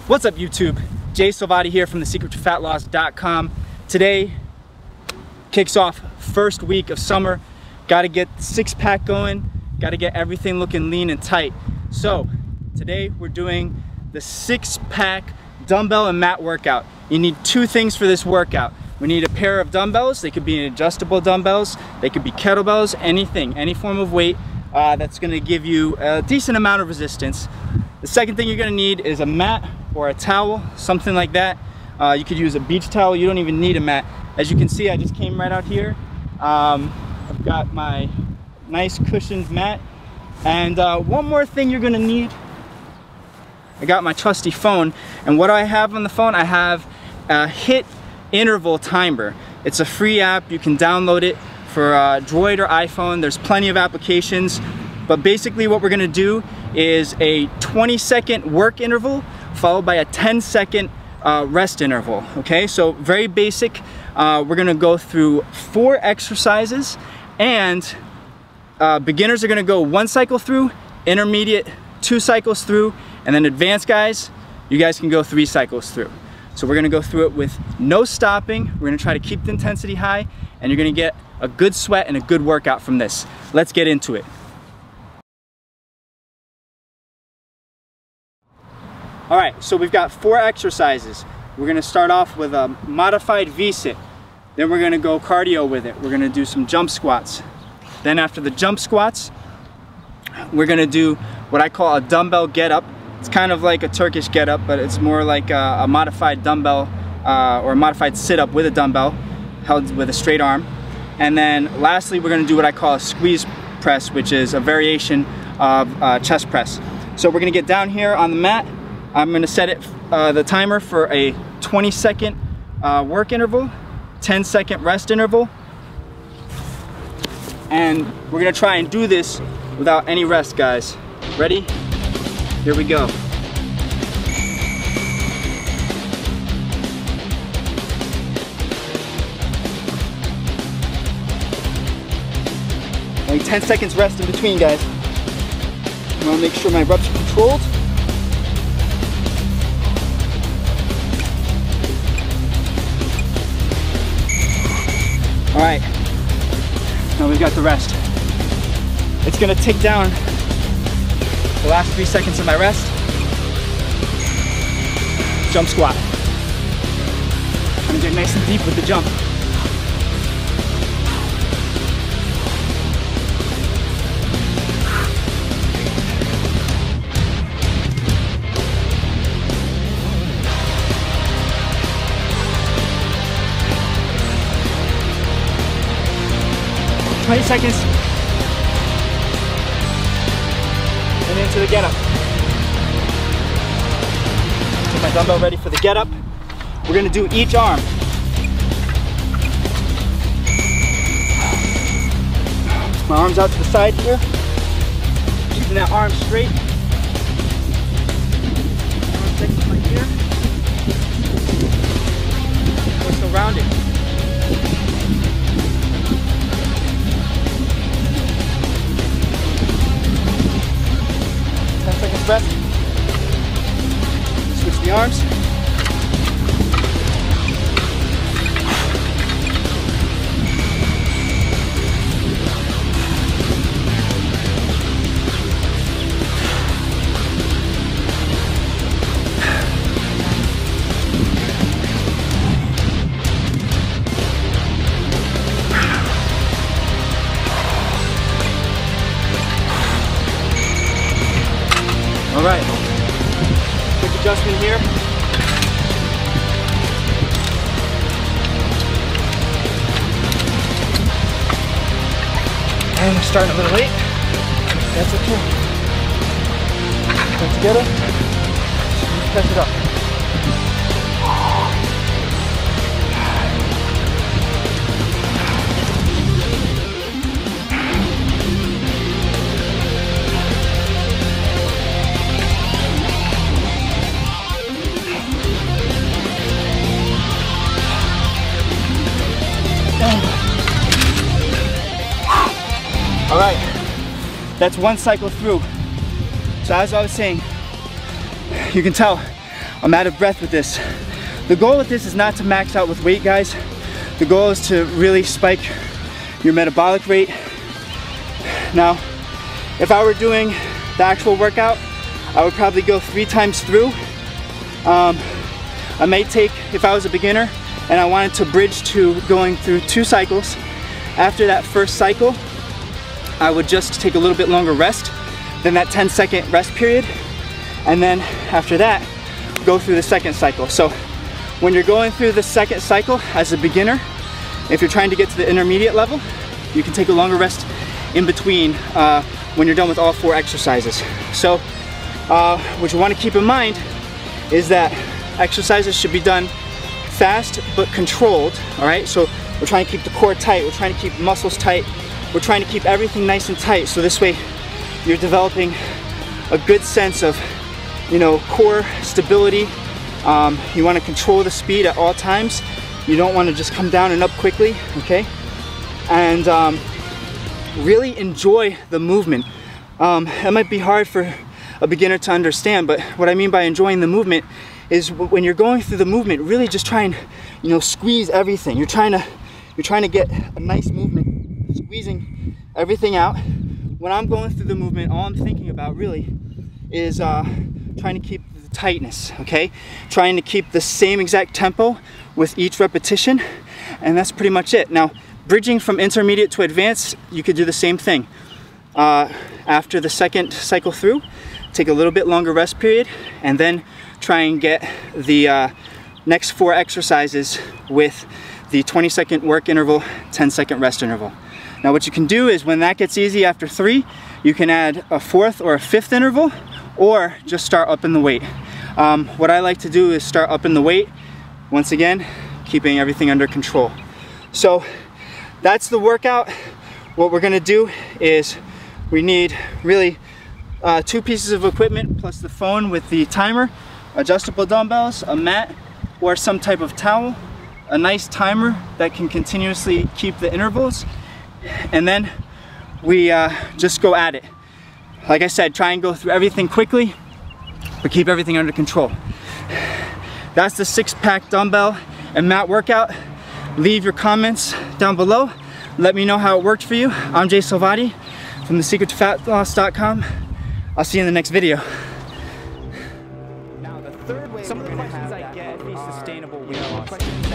What's up YouTube? Jay Salvati here from thesecrettofatloss.com. Today kicks off first week of summer. Got to get the six-pack going, got to get everything looking lean and tight. So today we're doing the six-pack dumbbell and mat workout. You need two things for this workout. We need a pair of dumbbells. They could be adjustable dumbbells, they could be kettlebells, anything, any form of weight that's going to give you a decent amount of resistance. The second thing you're going to need is a mat or a towel, something like that. You could use a beach towel. You don't even need a mat. As you can see, I just came right out here. I've got my nice cushioned mat. And one more thing you're gonna need. I got my trusty phone. And what do I have on the phone? I have a HIIT interval timer. It's a free app. You can download it for Droid or iPhone. There's plenty of applications. But basically what we're gonna do is a 20-second work interval followed by a 10-second rest interval. Okay, so very basic. We're gonna go through 4 exercises, and beginners are gonna go 1 cycle through, intermediate 2 cycles through, and then advanced guys, you guys can go 3 cycles through. So we're gonna go through it with no stopping. We're gonna try to keep the intensity high, and you're gonna get a good sweat and a good workout from this. Let's get into it. All right, so we've got 4 exercises. We're gonna start off with a modified V-sit. Then we're gonna go cardio with it. We're gonna do some jump squats. Then after the jump squats, we're gonna do what I call a dumbbell get up. It's kind of like a Turkish get up, but it's more like a modified dumbbell or a modified sit up with a dumbbell held with a straight arm. And then lastly, we're gonna do what I call a squeeze press, which is a variation of chest press. So we're gonna get down here on the mat. I'm gonna set it, the timer for a 20-second work interval, 10-second rest interval. And we're gonna try and do this without any rest, guys. Ready? Here we go. Only 10 seconds rest in between, guys. I wanna make sure my reps are controlled. All right, now we've got the rest. It's gonna tick down the last 3 seconds of my rest. Jump squat. I'm gonna get nice and deep with the jump. Twenty seconds, and into the get up. Get my dumbbell ready for the get up. We're gonna do each arm. My arms out to the side here, keeping that arm straight. Arm section right here. Torso rounded. Rest. Switch the arms. All right, quick adjustment here. And we're starting a little late. That's okay. Put it together. Press it up. All right, that's 1 cycle through. So as I was saying, you can tell I'm out of breath with this. The goal with this is not to max out with weight, guys. The goal is to really spike your metabolic rate. Now, if I were doing the actual workout, I would probably go 3 times through. I may take, if I was a beginner and I wanted to bridge to going through 2 cycles, after that first cycle, I would just take a little bit longer rest than that 10-second rest period. And then after that, go through the second cycle. So when you're going through the second cycle as a beginner, if you're trying to get to the intermediate level, you can take a longer rest in between when you're done with all 4 exercises. So what you want to keep in mind is that exercises should be done fast but controlled, all right? So we're trying to keep the core tight, we're trying to keep muscles tight, we're trying to keep everything nice and tight, so this way you're developing a good sense of, you know, core stability. You want to control the speed at all times. You don't want to just come down and up quickly, okay? And really enjoy the movement. It might be hard for a beginner to understand, but what I mean by enjoying the movement is when you're going through the movement, really just try and, you know, squeeze everything. You're trying to get a nice movement, squeezing everything out. When I'm going through the movement, all I'm thinking about really is trying to keep the tightness, okay? Trying to keep the same exact tempo with each repetition, and that's pretty much it. Now, bridging from intermediate to advanced, you could do the same thing. After the second cycle through, take a little bit longer rest period, and then try and get the next 4 exercises with the 20-second work interval, 10-second rest interval. Now what you can do is when that gets easy after 3, you can add a 4th or a 5th interval, or just start up in the weight. What I like to do is start up in the weight, once again, keeping everything under control. So that's the workout. What we're gonna do is we need really 2 pieces of equipment plus the phone with the timer, adjustable dumbbells, a mat, or some type of towel, a nice timer that can continuously keep the intervals, and then we just go at it. Like I said, try and go through everything quickly, but keep everything under control. That's the 6-pack dumbbell and mat workout. Leave your comments down below. Let me know how it worked for you. I'm Jay Salvati from thesecrettofatloss.com. I'll see you in the next video. Now the third way, some of the questions I get are sustainable weight loss.